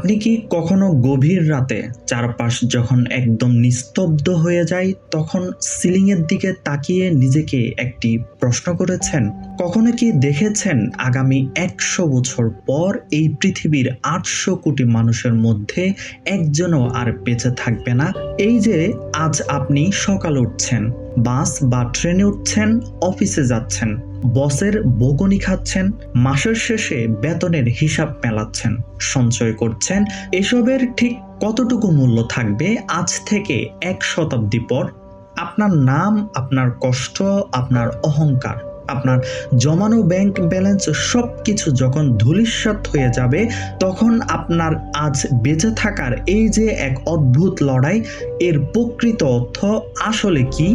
আপনি কি কখনো গভীর রাতে চারপাশ যখন একদম নিস্তব্ধ হয়ে যায় তখন সিলিংয়ের দিকে তাকিয়ে নিজেকে একটি প্রশ্ন করেছেন? কখনো কি দেখেছেন আগামী ১০০ বছর পর এই পৃথিবীর ৮০০ কোটি মানুষের মধ্যে একজনও আর বেঁচে থাকবে না? এই যে আজ আপনি সকালে উঠছেন, বাস বা ট্রেনে উঠছেন, অফিসে যাচ্ছেন, বসের বকুনি খাচ্ছেন, মাসের শেষে বেতনের হিসাব মেলাচ্ছেন, সঞ্চয় করছেন, এসবের ঠিক কতটুকু মূল্য থাকবে আজ থেকে ১ শতাব্দী পর? আপনার নাম, আপনার কষ্ট, আপনার অহংকার, আপনার জমানো ব্যাংক ব্যালেন্স সবকিছু যখন ধূলিসাৎ হয়ে যাবে তখন আপনার আজ বেঁচে থাকার এই যে এক অদ্ভুত লড়াই, এর প্রকৃত অর্থ আসলে কি?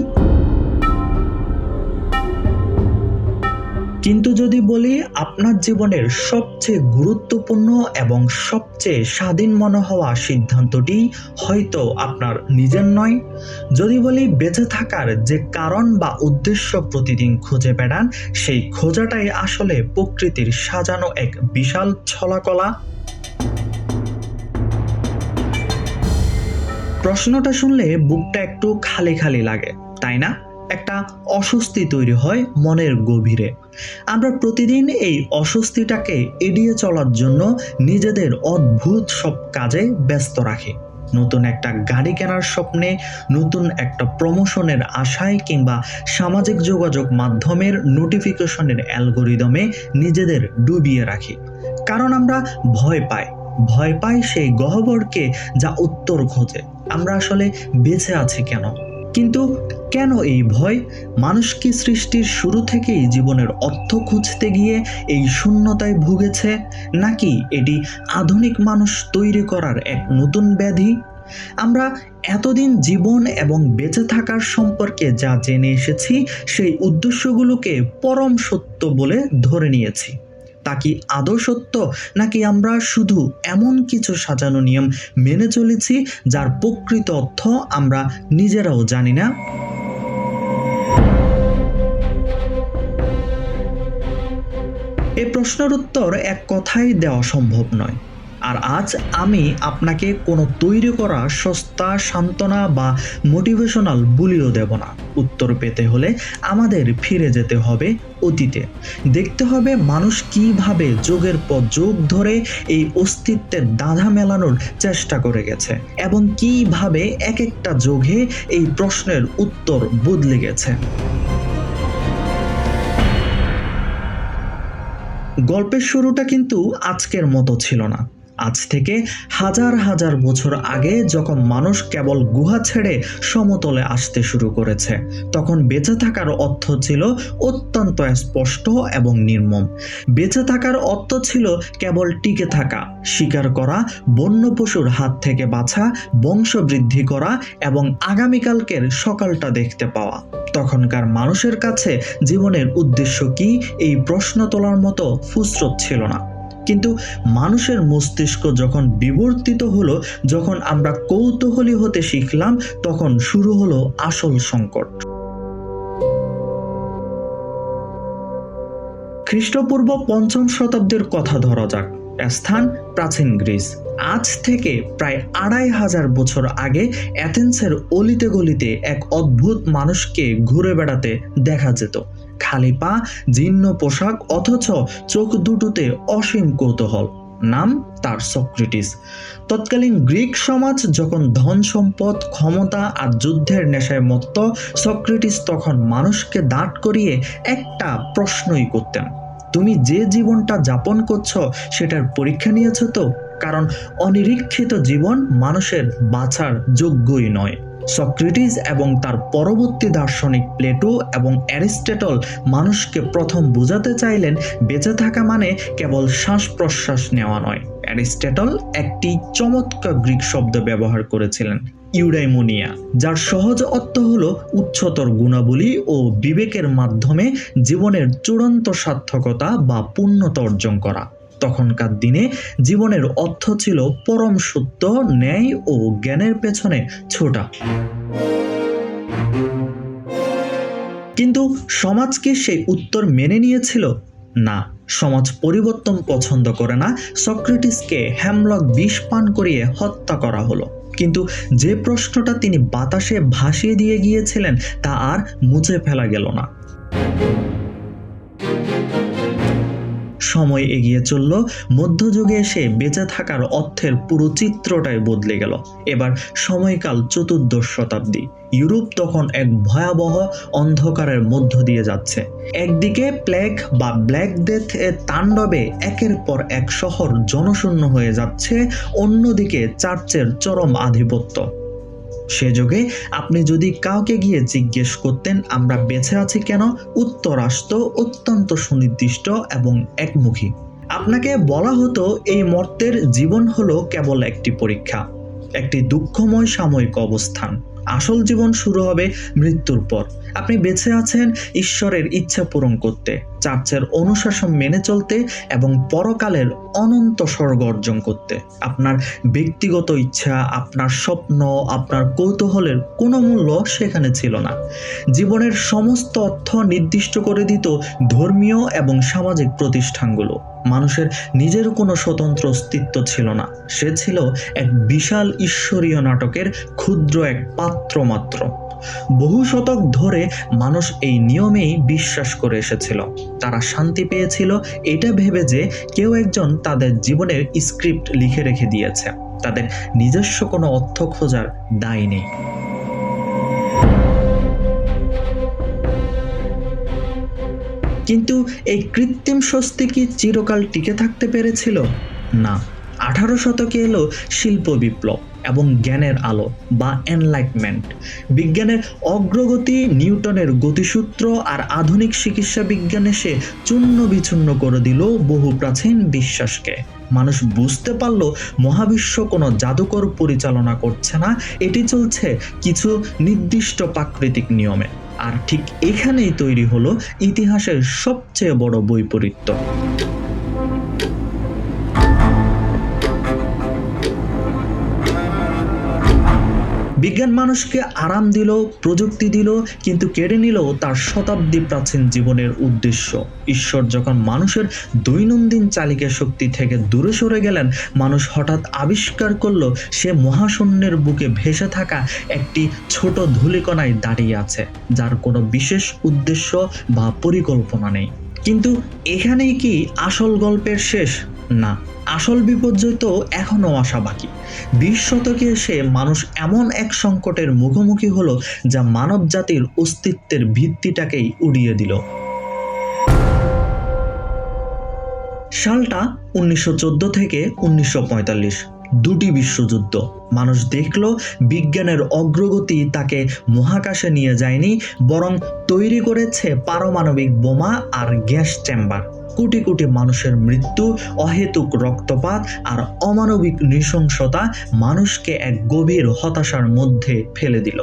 কিন্তু যদি বলি আপনার জীবনের সবচেয়ে গুরুত্বপূর্ণ এবং সবচেয়ে স্বাধীন মনে হওয়া সিদ্ধান্তটি হয়তো আপনার নিজের নয়। যদি বলি বেঁচে থাকার যে কারণ বা উদ্দেশ্য প্রতিদিন খুঁজে বেড়ান, সেই খোঁজাটাই আসলে প্রকৃতির সাজানো এক বিশাল ছলাকলা। প্রশ্নটা শুনলে বুকটা একটু খালি খালি লাগে, তাই না? একটা অস্বস্তি তৈরি হয় মনের গভীরে। আমরা প্রতিদিন এই অস্বস্তিটাকে এড়িয়ে চলার জন্য নিজেদের অদ্ভুত সব কাজে ব্যস্ত রাখি। নতুন একটা গাড়ি কেনার স্বপ্নে, নতুন একটা প্রমোশনের আশায় কিংবা সামাজিক যোগাযোগ মাধ্যমের নোটিফিকেশনের অ্যালগোরিদমে নিজেদের ডুবিয়ে রাখি। কারণ আমরা ভয় পাই সেই গহ্বরকে যা উত্তর খোঁজে। আমরা আসলে বেঁচে আছি কেন? কিন্তু কেন এই ভয়? মানুষ কি সৃষ্টির শুরু থেকেই জীবনের অর্থ খুঁজতে গিয়ে এই শূন্যতায় ভুগেছে, নাকি এটি আধুনিক মানুষ তৈরি করার এক নতুন ব্যাধি? আমরা এতদিন জীবন এবং বেঁচে থাকার সম্পর্কে যা জেনে এসেছি সেই উদ্দেশ্যগুলোকে পরম সত্য বলে ধরে নিয়েছি। তা কি আদৌ সত্য, নাকি আমরা শুধু এমন কিছু সাজানো নিয়ম মেনে চলেছি যার প্রকৃত অর্থ আমরা নিজেরাও জানি না? এই প্রশ্নের উত্তর এক কথায় দেওয়া সম্ভব নয়। আর আজ আমি আপনাকে কোনো তৈরি করা সস্তা সান্ত্বনা বা মোটিভেশনাল বুলিও দেব না। উত্তর পেতে হলে আমাদের ফিরে যেতে হবে অতীতে। দেখতে হবে মানুষ কিভাবে যুগের পর যুগ ধরে এই অস্তিত্বের দাঁধা মেলানোর চেষ্টা করে গেছে এবং কিভাবে এক একটা যুগে এই প্রশ্নের উত্তর বদলে গেছে। গল্পের শুরুটা কিন্তু আজকের মতো ছিল না। আজ থেকে হাজার হাজার বছর আগে যখন মানুষ কেবল গুহা ছেড়ে সমতলে আসতে শুরু করেছে, তখন বেঁচে থাকার অর্থ ছিল অত্যন্ত স্পষ্ট এবং নির্মম। বেঁচে থাকার অর্থ ছিল কেবল টিকে থাকা, শিকার করা, বন্য পশুর হাত থেকে বাঁচা, বংশবৃদ্ধি করা এবং আগামীকালকের সকালটা দেখতে পাওয়া। তখনকার মানুষের কাছে জীবনের উদ্দেশ্য কি, এই প্রশ্ন তোলার মতো ফুসরত ছিল না। কিন্তু মানুষের মস্তিষ্ক যখন বিবর্তিত হলো, যখন আমরা কৌতূহলী হতে শিখলাম, তখন শুরু হলো আসল সংকট। খ্রিস্টপূর্ব ৫ম শতাব্দীর কথা ধরা যাক। স্থান প্রাচীন গ্রিস। আজ থেকে প্রায় ২৫০০ বছর আগে অ্যাথেন্সের অলিতে গলিতে এক অদ্ভুত মানুষকে ঘুরে বেড়াতে দেখা যেত। খালি পা, জীর্ণ পোশাক, অথচ চোখ দুটোতে অসীম কৌতূহল। নাম তার সক্রেটিস। তৎকালীন গ্রিক সমাজ যখন ধন সম্পদ, ক্ষমতা আর যুদ্ধের নেশায় মত্ত, সক্রেটিস তখন মানুষকে দাঁড় করিয়ে একটা প্রশ্নই করতেন: তুমি যে জীবনটা যাপন করছো সেটার পরীক্ষা নিয়েছো তো? কারণ অনিরীক্ষিত জীবন মানুষের বাঁচার যোগ্যই নয়। সক্রেটিস এবং তার পরবর্তী দার্শনিক প্লেটো এবং অ্যারিস্টটল মানুষকে প্রথম বোঝাতে চাইলেন বেঁচে থাকা মানে কেবল শ্বাস প্রশ্বাস নেওয়া নয়। অ্যারিস্টটল একটি চমৎকার গ্রিক শব্দ ব্যবহার করেছিলেন, ইউডাইমোনিয়া, যার সহজ অর্থ হলো উচ্চতর গুণাবলী ও বিবেকের মাধ্যমে জীবনের চূড়ান্ত সার্থকতা বা পূর্ণতা অর্জন করা। তখনকার দিনে জীবনের অর্থ ছিল পরম সত্য, ন্যায় ও জ্ঞানের পেছনে ছোটা। কিন্তু সমাজ কি সেই উত্তর মেনে নিয়েছিল? না, সমাজ পরিবর্তন পছন্দ করে না। সক্রেটিসকে হেমলক বিষ পান করিয়ে হত্যা করা হলো, কিন্তু যে প্রশ্নটা তিনি বাতাসে ভাসিয়ে দিয়ে গিয়েছিলেন তা আর মুছে ফেলা গেল না। সময় এগিয়ে চলল, মধ্যযুগে এসে বেঁচে থাকার অর্থের পুরো চিত্রটাই বদলে গেল। এবার সময়কাল চতুর্দশ শতাব্দী। ইউরোপ তখন এক ভয়াবহ অন্ধকারের মধ্য দিয়ে যাচ্ছে। একদিকে প্লেগ বা ব্ল্যাক ডেথ এর তাণ্ডবে একের পর এক শহর জনশূন্য হয়ে যাচ্ছে, অন্যদিকে চার্চের চরম আধিপত্য। সে যুগে আপনি যদি কাউকে গিয়ে জিজ্ঞেস করতেন আমরা বেঁচে আছি কেন, উত্তর আসতো অত্যন্ত সুনির্দিষ্ট এবং একমুখী। আপনাকে বলা হতো এই মর্তের জীবন হলো কেবল একটি পরীক্ষা, একটি দুঃখময় সাময়িক অবস্থান। আসল জীবন শুরু হবে মৃত্যুর পর। আপনি বেঁচে আছেন ঈশ্বরের ইচ্ছা পূরণ করতে, চার্চের অনুশাসন মেনে চলতে এবং পরকালের অনন্ত স্বর্গ অর্জন করতে। আপনার ব্যক্তিগত ইচ্ছা, আপনার স্বপ্ন, আপনার কৌতূহলের কোনো মূল্য সেখানে ছিল না। জীবনের সমস্ত অর্থ নির্দিষ্ট করে দিত ধর্মীয় এবং সামাজিক প্রতিষ্ঠানগুলো। মানুষের নিজের কোনো স্বতন্ত্র অস্তিত্ব ছিল না। সে ছিল এক বিশাল ঈশ্বরীয় নাটকের ক্ষুদ্র এক পাত্র মাত্র। বহু শতক ধরে মানুষ এই নিয়মেই বিশ্বাস করে এসেছিল। তারা শান্তি পেয়েছিল এটা ভেবে যে কেউ একজন তাদের জীবনের স্ক্রিপ্ট লিখে রেখে দিয়েছে। তাদের নিজস্ব কোনো অর্থ খোঁজার দায় নেই। কিন্তু এই কৃত্রিম স্বস্তি কি চিরকাল টিকে থাকতে পেরেছিল? না। 18 শতকে এলো শিল্প বিপ্লব এবং জ্ঞানের আলো বা এনলাইটমেন্ট। বিজ্ঞানের অগ্রগতি, নিউটনের গতিসূত্র আর আধুনিক চিকিৎসা বিজ্ঞান এসে চূর্ণ বিচূর্ণ করে দিল বহু প্রাচীন বিশ্বাসকে। মানুষ বুঝতে পারল মহাবিশ্ব কোনো জাদুকর পরিচালনা করছে না, এটি চলছে কিছু নির্দিষ্ট প্রাকৃতিক নিয়মে। আর ঠিক এখানেই তৈরি হলো ইতিহাসের সবচেয়ে বড় বৈপরীত্য। বিজ্ঞান মানুষকে আরাম দিল, প্রযুক্তি দিল, কিন্তু কেড়ে নিল তার শতাব্দী প্রাচীন জীবনের উদ্দেশ্য। ঈশ্বর যখন মানুষের দৈনন্দিন চালিকা শক্তি থেকে দূরে সরে গেলেন, মানুষ হঠাৎ আবিষ্কার করলো সে মহাশূন্যের বুকে ভেসে থাকা একটি ছোট ধূলিকণায় দাঁড়িয়ে আছে, যার কোনো বিশেষ উদ্দেশ্য বা পরিকল্পনা নেই। কিন্তু এখানেই কি আসল গল্পের শেষ? না, আসল বিপর্যয় তো এখনো আসা বাকি। 20 শতকে এসে মানুষ এমন এক সংকটের মুখোমুখি হলো যা মানব জাতির অস্তিত্বের ভিত্তিটাকেই উড়িয়ে দিল। সালটা 1914 থেকে 1945, দুটি বিশ্বযুদ্ধ। মানুষ দেখল বিজ্ঞানের অগ্রগতি তাকে মহাকাশে নিয়ে যায়নি, বরং তৈরি করেছে পারমাণবিক বোমা আর গ্যাস চেম্বার। কোটি কোটি মানুষের মৃত্যু, অহেতুক রক্তপাত আর অমানবিক নৃশংসতা মানুষকে এক গভীর হতাশার মধ্যে ফেলে দিল।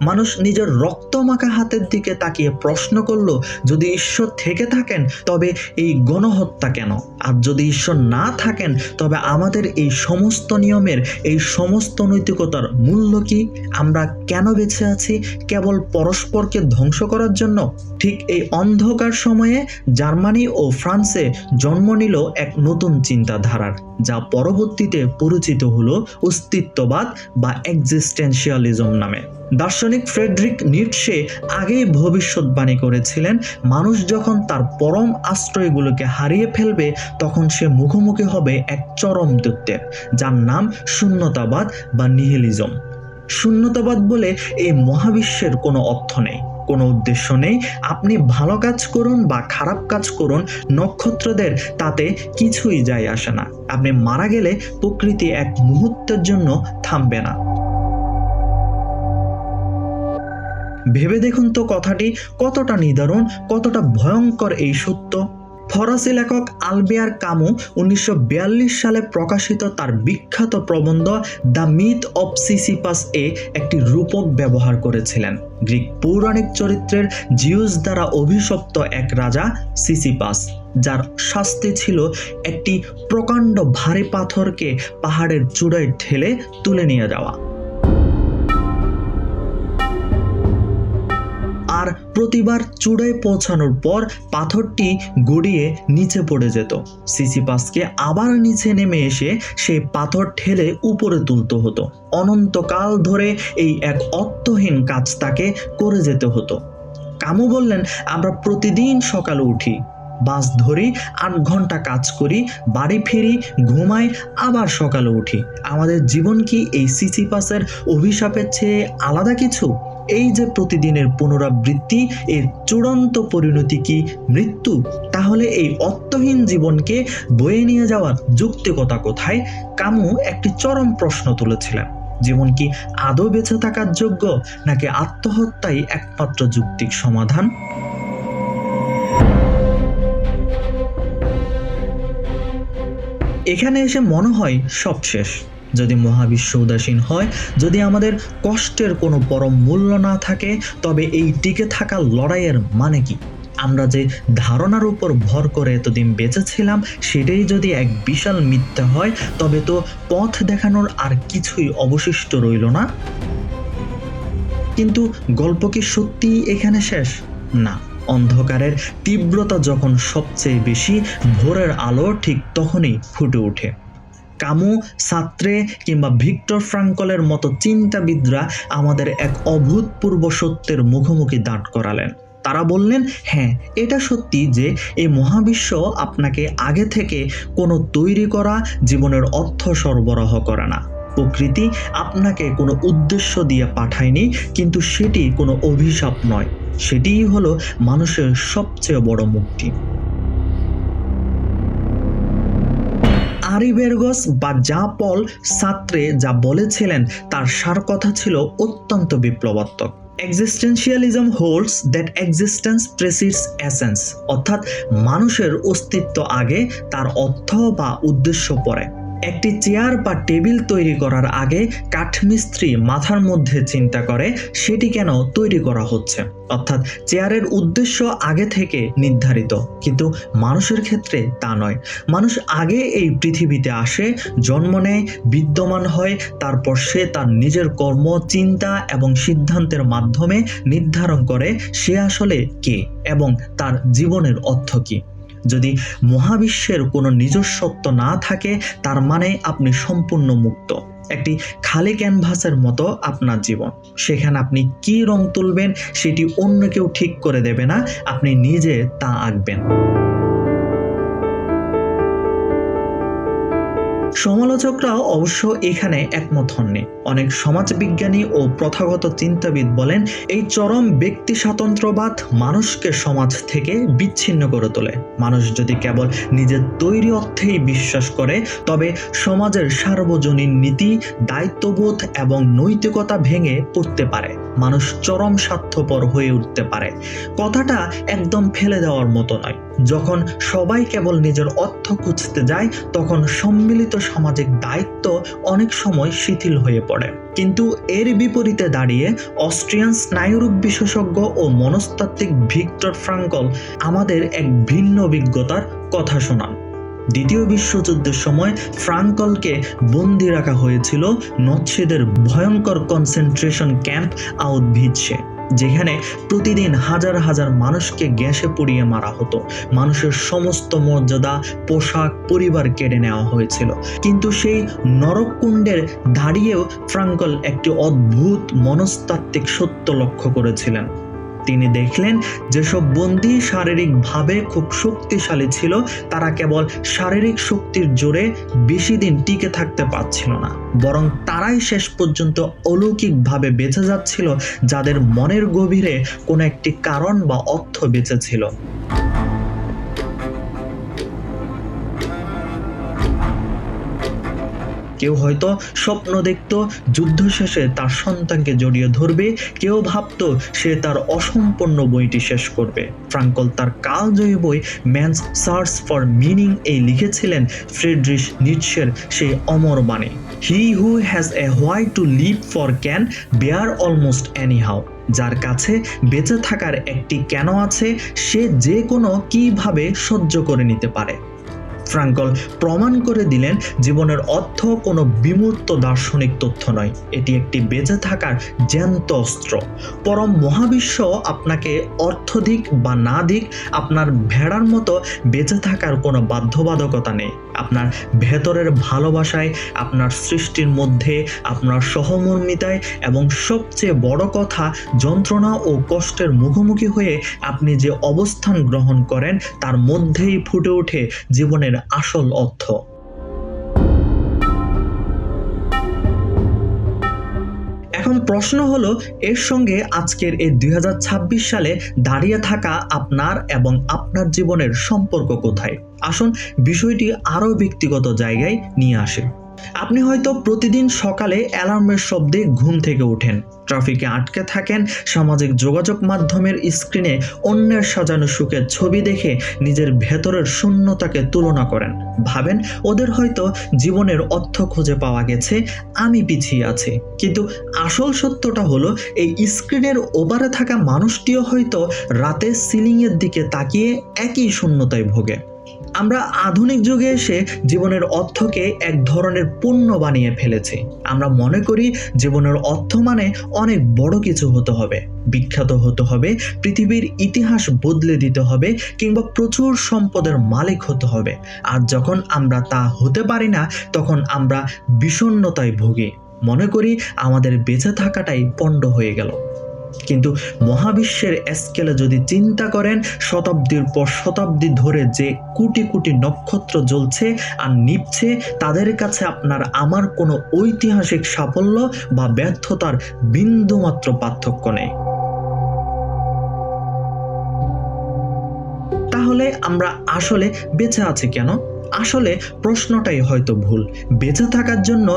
মানুষ নিজের রক্তমাখা হাতের দিকে তাকিয়ে প্রশ্ন করল, যদি ঈশ্বর থেকে থাকেন তবে এই গণহত্যা কেন? আর যদি ঈশ্বর না থাকেন তবে আমাদের এই সমস্ত নিয়মের, এই সমস্ত নৈতিকতার মূল্য কি? আমরা কেন বেঁচে আছি? কেবল পরস্পরকে ধ্বংস করার জন্য? ঠিক এই অন্ধকার সময়ে জার্মানি ও ফ্রান্সে জন্ম নিল এক নতুন চিন্তাধারার, যা পরবর্তীতে পরিচিত হলো অস্তিত্ববাদ বা এক্সিস্টেন্সিয়ালিজম নামে। দার্শনিক ফ্রেডরিক নিটশে আগেই ভবিষ্যৎবাণী করেছিলেন, মানুষ যখন তার পরম আশ্রয়গুলোকে হারিয়ে ফেলবে তখন সে মুখোমুখি হবে এক চরম তত্ত্বের, যার নাম শূন্যতাবাদ বা নিহিলিজম। শূন্যতাবাদ বলে এই মহাবিশ্বের কোনো অর্থ নেই, কোনো উদ্দেশ্য নেই। আপনি ভালো কাজ করুন বা খারাপ কাজ করুন, নক্ষত্রদের তাতে কিছুই যায় আসে না। আপনি মারা গেলে প্রকৃতি এক মুহূর্তের জন্য থামবে না। ভেবে দেখুন তো কথাটি কতটা নিদারুণ, কতটা ভয়ঙ্কর এই সত্য। ফরাসি লেখক আলবেয়ার কামু 1942 সালে প্রকাশিত তার বিখ্যাত প্রবন্ধ দ্য মিথ অফ সিসিপাস এ একটি রূপক ব্যবহার করেছিলেন। গ্রিক পৌরাণিক চরিত্রের জিউস দ্বারা অভিশপ্ত এক রাজা সিসিপাস, যার শাস্তি ছিল একটি প্রকাণ্ড ভারী পাথরকে পাহাড়ের চূড়ায় ঠেলে তুলে নিয়ে যাওয়া। আর প্রতিবার চূড়ায় পৌঁছানোর পর পাথরটি গড়িয়ে নিচে পড়ে যেত। সিসিপাসকে আবার নিচে নেমে এসে সেই পাথর ঠেলে উপরে তুলতে হতো। অনন্তকাল ধরে এই এক অর্থহীন কাজ তাকে করে যেতে হতো। কামু বললেন, আমরা প্রতিদিন সকালে উঠি, বাস ধরি, 8 ঘন্টা কাজ করি, বাড়ি ফিরি, ঘুমাই, আবার সকালে উঠি। আমাদের জীবন কি এই সিসিপাসের অভিশাপের চেয়ে আলাদা কিছু? এই যে প্রতিদিনের পুনরাবৃত্তি, এর চূড়ান্ত পরিণতি কি মৃত্যু? তাহলে এই অর্থহীন জীবনকে বয়ে নিয়ে যাওয়ার যৌক্তিকতা কোথায়? কামু একটি চরম প্রশ্ন তুলেছিলেন। জীবন কি আদৌ বেঁচে থাকার যোগ্য, নাকি আত্মহত্যাই একমাত্র যৌক্তিক সমাধান? এখানে এসে মনে হয় সব শেষ। যদি মহাবিশ্ব উদাসীন হয়, যদি আমাদের কষ্টের কোনো পরম মূল্য না থাকে, তবে এই টিকে থাকার লড়াইয়ের মানে কি? আমরা যে ধারণার উপর ভর করে এতদিন বেঁচেছিলাম, সেটাই যদি এক বিশাল মিথ্যা হয়, তবে তো পথ দেখানোর আর কিছুই অবশিষ্ট রইল না। কিন্তু গল্প কি সত্যিই এখানে শেষ? না। অন্ধকারের তীব্রতা যখন সবচেয়ে বেশি, ভোরের আলো ঠিক তখনই ফুটে ওঠে। কামু, সার্ত্রে কিংবা ভিক্টর ফ্রাঙ্কলের মতো চিন্তাবিদরা আমাদের এক অভূতপূর্ব সত্যের মুখোমুখি দাঁড় করালেন। তারা বললেন, হ্যাঁ, এটা সত্যি যে এই মহাবিশ্ব আপনাকে আগে থেকে কোনো তৈরি করা জীবনের অর্থ সরবরাহ করে না। প্রকৃতি আপনাকে কোনো উদ্দেশ্য দিয়ে পাঠায়নি, কিন্তু সেটি কোনো অভিশাপ নয়। সেটিই হলো মানুষের সবচেয়ে বড় মুক্তি। আরিবের্গস বা জা পল সার্ত্রে যা বলেছিলেন তার সার কথা ছিল অত্যন্ত বিপ্লবাত্মক। Existentialism holds that existence precedes essence, অর্থাৎ মানুষের অস্তিত্ব আগে, তার অর্থ বা উদ্দেশ্য পরে। একটি চেয়ার বা টেবিল তৈরি করার আগে কাঠমিস্ত্রি মাথার মধ্যে চিন্তা করে সেটি কেন তৈরি করা হচ্ছে, অর্থাৎ চেয়ারের উদ্দেশ্য আগে থেকে নির্ধারিত। কিন্তু মানুষের ক্ষেত্রে তা নয়। মানুষ আগে এই পৃথিবীতে আসে, জন্ম নেয়, বিদ্যমান হয়, তারপর সে তার নিজের কর্ম, চিন্তা এবং সিদ্ধান্তের মাধ্যমে নির্ধারণ করে সে আসলে কে এবং তার জীবনের অর্থ কী। যদি মহাবিশ্বের কোনো নিজস্বত্ব না থাকে, তার মানে আপনি সম্পূর্ণ মুক্ত। একটি খালি ক্যানভাসের মতো আপনার জীবন। সেখানে আপনি কি রং তুলবেন সেটি অন্য কেউ ঠিক করে দেবে না, আপনি নিজে তা আঁকবেন। সমালোচকরাও অবশ্য এখানে একমত হননি। অনেক সমাজবিজ্ঞানী ও প্রথাগত চিন্তাবিদ বলেন, এই চরম ব্যক্তি স্বাতন্ত্র্যবাদ মানুষকে সমাজ থেকে বিচ্ছিন্ন করে তোলে। মানুষ যদি কেবল নিজের তৈরি অর্থেই বিশ্বাস করে, তবে সমাজের সার্বজনীন নীতি, দায়িত্ববোধ এবং নৈতিকতা ভেঙে পড়তে পারে। মানুষ চরম স্বার্থপর হয়ে উঠতে পারে। কথাটা একদম ফেলে দেওয়ার মতো নয়। যখন সবাই কেবল নিজের অর্থ খুঁজতে যায়, তখন সম্মিলিত সামাজিক দায়িত্ব অনেক সময় শিথিল হয়ে পড়ে। কিন্তু এর বিপরীতে দাঁড়িয়ে অস্ট্রিয়ান স্নায়ুরোগ বিশেষজ্ঞ ও মনস্তাত্ত্বিক ভিক্টর ফ্রাঙ্কল আমাদের এক ভিন্ন অভিজ্ঞতার কথা শোনান। দ্বিতীয় বিশ্বযুদ্ধের সময় ফ্রাঙ্কলকে বন্দি রাখা হয়েছিল নৎসিদের ভয়ঙ্কর কনসেন্ট্রেশন ক্যাম্প আউটভিটসে, যেখানে প্রতিদিন হাজার হাজার মানুষকে গ্যাসে পুড়িয়ে মারা হতো। মানুষের সমস্ত মর্যাদা, পোশাক, পরিবার কেড়ে নেওয়া হয়েছিল। কিন্তু সেই নরককুণ্ডের দাঁড়িয়েও ফ্রাঙ্কল একটি অদ্ভুত মনস্তাত্ত্বিক সত্য লক্ষ্য করেছিলেন। তিনি দেখলেন, যেসব বন্দী শারীরিকভাবে খুব শক্তিশালী ছিল, তারা কেবল শারীরিক শক্তির জোরে বেশি দিন টিকে থাকতে পারছিল না, বরং তারাই শেষ পর্যন্ত অলৌকিকভাবে বেঁচে যাচ্ছিল, যাদের মনের গভীরে কোনো একটি কারণ বা অর্থ বেঁচে ছিল। কেউ হয়তো স্বপ্ন দেখত যুদ্ধ শেষে তার সন্তানকে জড়িয়ে ধরবে, কেউ ভাবত সে তার অসম্পূর্ণ বইটি শেষ করবে। ফ্রাঙ্কল তার কালজয়ী বই ম্যানস সার্চ ফর মিনিং লিখেছিলেন ফ্রিডরিশ নিটশের সেই অমর বাণী, he who has a why to live for can bear almost anyhow. যার কাছে বেঁচে থাকার একটি কেন আছে, সে যে কোনো কিভাবে সহ্য করে নিতে পারে। ফ্রাঙ্কল প্রমাণ করে দিলেন জীবনের অর্থ কোনো বিমূর্ত দার্শনিক তথ্য নয়, এটি একটি বেঁচে থাকার জ্যান্ত অস্ত্র। পরম মহাবিশ্ব আপনাকে অর্থ দিক বা না দিক, আপনার ভেড়ার মতো বেঁচে থাকার কোনো বাধ্যবাধকতা নেই। আপনার ভেতরের ভালোবাসায়, আপনার সৃষ্টির মধ্যে, আপনার সহমর্মিতায় এবং সবচেয়ে বড় কথা যন্ত্রণা ও কষ্টের মুখোমুখি হয়ে আপনি যে অবস্থান গ্রহণ করেন তার মধ্যেই ফুটে ওঠে জীবনের আসল অর্থ। এখন প্রশ্ন হলো, এর সঙ্গে আজকের এই 2026 সালে দাঁড়িয়ে থাকা আপনার এবং আপনার জীবনের সম্পর্ক কোথায়? আসুন বিষয়টি আরও ব্যক্তিগত জায়গায় নিয়ে আসে। আপনি হয়তো প্রতিদিন সকালে অ্যালার্মের শব্দে ঘুম থেকে ওঠেন, ট্রাফিকে আটকে থাকেন, সামাজিক যোগাযোগ মাধ্যমের স্ক্রিনে অন্যের সাজানো সুখের ছবি দেখে নিজের ভেতরের শূন্যতাকে তুলনা করেন, ভাবেন ওদের হয়তো জীবনের অর্থ খুঁজে পাওয়া গেছে, আমি পিছিয়ে আছি। কিন্তু আসল সত্যটা হলো, এই স্ক্রিনের ওপারে থাকা মানুষটিও হয়তো রাতে সিলিংয়ের দিকে তাকিয়ে একই শূন্যতায় ভোগে। আমরা আধুনিক যুগে এসে জীবনের অর্থকে এক ধরনের পণ্য বানিয়ে ফেলেছি। আমরা মনে করি জীবনের অর্থ মানে অনেক বড় কিছু হতে হবে, বিখ্যাত হতে হবে, পৃথিবীর ইতিহাস বদলে দিতে হবে কিংবা প্রচুর সম্পদের মালিক হতে হবে। আর যখন আমরা তা হতে পারি না, তখন আমরা বিষণ্ণতায় ভুগি, মনে করি আমাদের বেঁচে থাকাটাই পণ্ড হয়ে গেল। কিন্তু মহাবিশ্বের স্কেলে যদি চিন্তা করেন, শতাব্দীর পর শতাব্দী ধরে যে কোটি কোটি নক্ষত্র জ্বলছে আর নিভছে, তাদের কাছে আপনার আমার কোনো ঐতিহাসিক সাফল্য বা ব্যর্থতার বিন্দুমাত্র পার্থক্য নেই। তাহলে আমরা আসলে বেঁচে আছি কেন? আসলে প্রশ্নটাই হয়তো ভুল। বেঁচে থাকার জন্য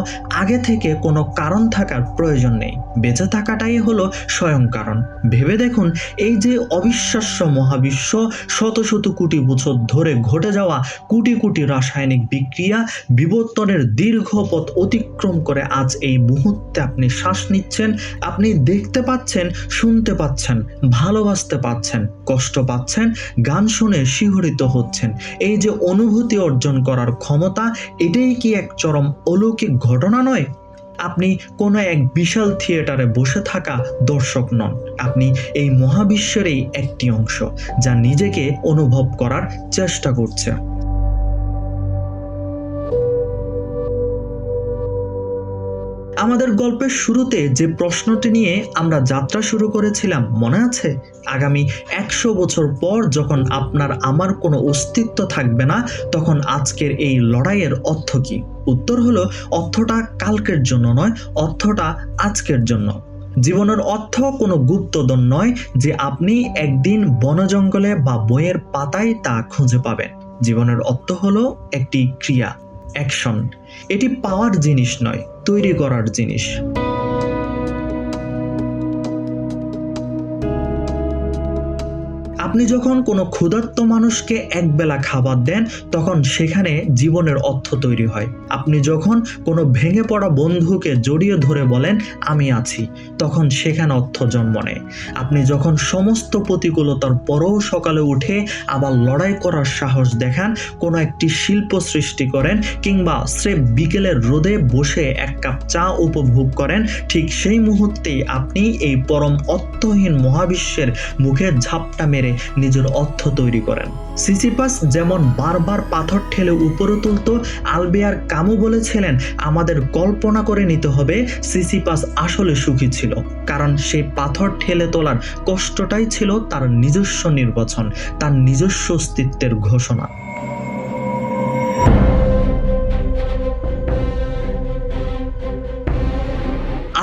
আগে থেকে কোনো কারণ থাকার প্রয়োজন নেই, বেঁচে থাকাটাই হলো স্বয়ং কারণ। ভেবে দেখুন, এই যে অবিশ্বাস্য মহাবিশ্ব, শত শত কোটি বছর ধরে ঘটে যাওয়া কোটি কোটি রাসায়নিক বিক্রিয়া, বিবর্তনের দীর্ঘ পথ অতিক্রম করে আজ এই মুহূর্তে আপনি শ্বাস নিচ্ছেন, আপনি দেখতে পাচ্ছেন, শুনতে পাচ্ছেন, ভালোবাসতে পাচ্ছেন, কষ্ট পাচ্ছেন, গান শুনে শিহরিত হচ্ছেন। এই যে অনুভূতি অর্জন করার ক্ষমতা, এটাই কি এক চরম অলৌকিক ঘটনা নয়? আপনি কোনো এক বিশাল থিয়েটারে বসে থাকা দর্শক নন, আপনি এই মহাবিশ্বেরই একটি অংশ, যা নিজেকে অনুভব করার চেষ্টা করছে। আমাদের গল্পের শুরুতে যে প্রশ্নটি নিয়ে আমরা যাত্রা শুরু করেছিলাম মনে আছে? আগামী 100 বছর পর যখন আপনার আমার কোনো অস্তিত্ব থাকবে না, তখন আজকের এই লড়াইয়ের অর্থ কি? উত্তর হলো, অর্থটা কালকের জন্য নয়, অর্থটা আজকের জন্য। জীবনের অর্থ কোনো গুপ্তধন নয় যে আপনি একদিন বনজঙ্গলে বা বইয়ের পাতায় তা খুঁজে পাবেন। জীবনের অর্থ হলো একটি ক্রিয়া, অ্যাকশন। এটি পাওয়ার জিনিস নয়, তৈরি করার জিনিস। আপনি যখন কোনো ক্ষুধার্ত মানুষকে একবেলা খাবার দেন, তখন সেখানে জীবনের অর্থ তৈরি হয়। আপনি যখন কোনো ভেঙে পড়া বন্ধুকে জড়িয়ে ধরে বলেন আমি আছি, তখন সেখানে অর্থ জন্ম নেয়। আপনি যখন সমস্ত প্রতিকূলতার পরেও সকালে উঠে আবার লড়াই করার সাহস দেখান, কোনো একটি শিল্প সৃষ্টি করেন কিংবা স্রেফ বিকেলের রোদে বসে এক কাপ চা উপভোগ করেন, ঠিক সেই মুহূর্তেই আপনি এই পরম অর্থহীন মহাবিশ্বের মুখে ঝাপটা মেরে নিজের অর্থ তৈরি করেন। সিসিপাস যেমন বারবার পাথর ঠেলে উপরে তুলত, আলবেয়ার কামু বলেছিলেন আমাদের কল্পনা করে নিতে হবে সিসিপাস আসলে সুখী ছিল, কারণ সেই পাথর ঠেলে তোলার কষ্টটাই ছিল তার নিজস্ব নির্বাচন, তার নিজস্ব অস্তিত্বের ঘোষণা।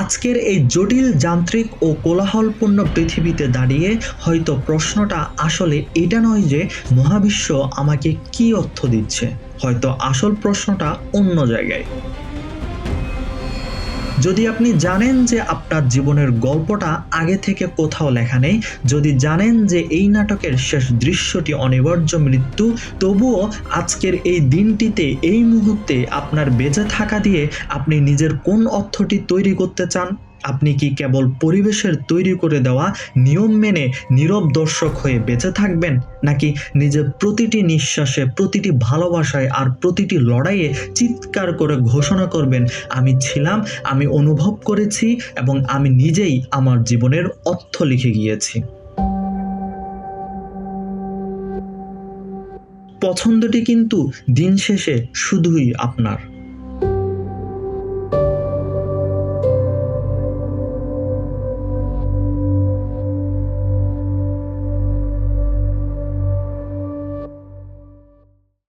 আজকের এই জটিল যান্ত্রিক ও কোলাহলপূর্ণ পৃথিবীতে দাঁড়িয়ে হয়তো প্রশ্নটা আসলে এটা নয় যে মহাবিশ্ব আমাকে কি অর্থ দিচ্ছে, হয়তো আসল প্রশ্নটা অন্য জায়গায়। যদি আপনি জানেন যে আপনার জীবনের গল্পটা আগে থেকে কোথাও লেখা নেই, যদি জানেন যে এই নাটকের শেষ দৃশ্যটি অনিবার্য মৃত্যু, তবুও আজকের এই দিনটিতে, এই মুহূর্তে আপনার বেঁচে থাকা দিয়ে আপনি নিজের কোন অর্থটি তৈরি করতে চান? আপনি কি কেবল পরিবেশের তৈরি করে দেওয়া নিয়ম মেনে নীরব দর্শক হয়ে বেঁচে থাকবেন, নাকি নিজের প্রতিটি নিঃশ্বাসে, প্রতিটি ভালোবাসায় আর প্রতিটি লড়াইয়ে চিৎকার করে ঘোষণা করবেন, আমি ছিলাম, আমি অনুভব করেছি এবং আমি নিজেই আমার জীবনের অর্থ লিখে গিয়েছি। পছন্দটি কিন্তু দিন শেষে শুধুই আপনার।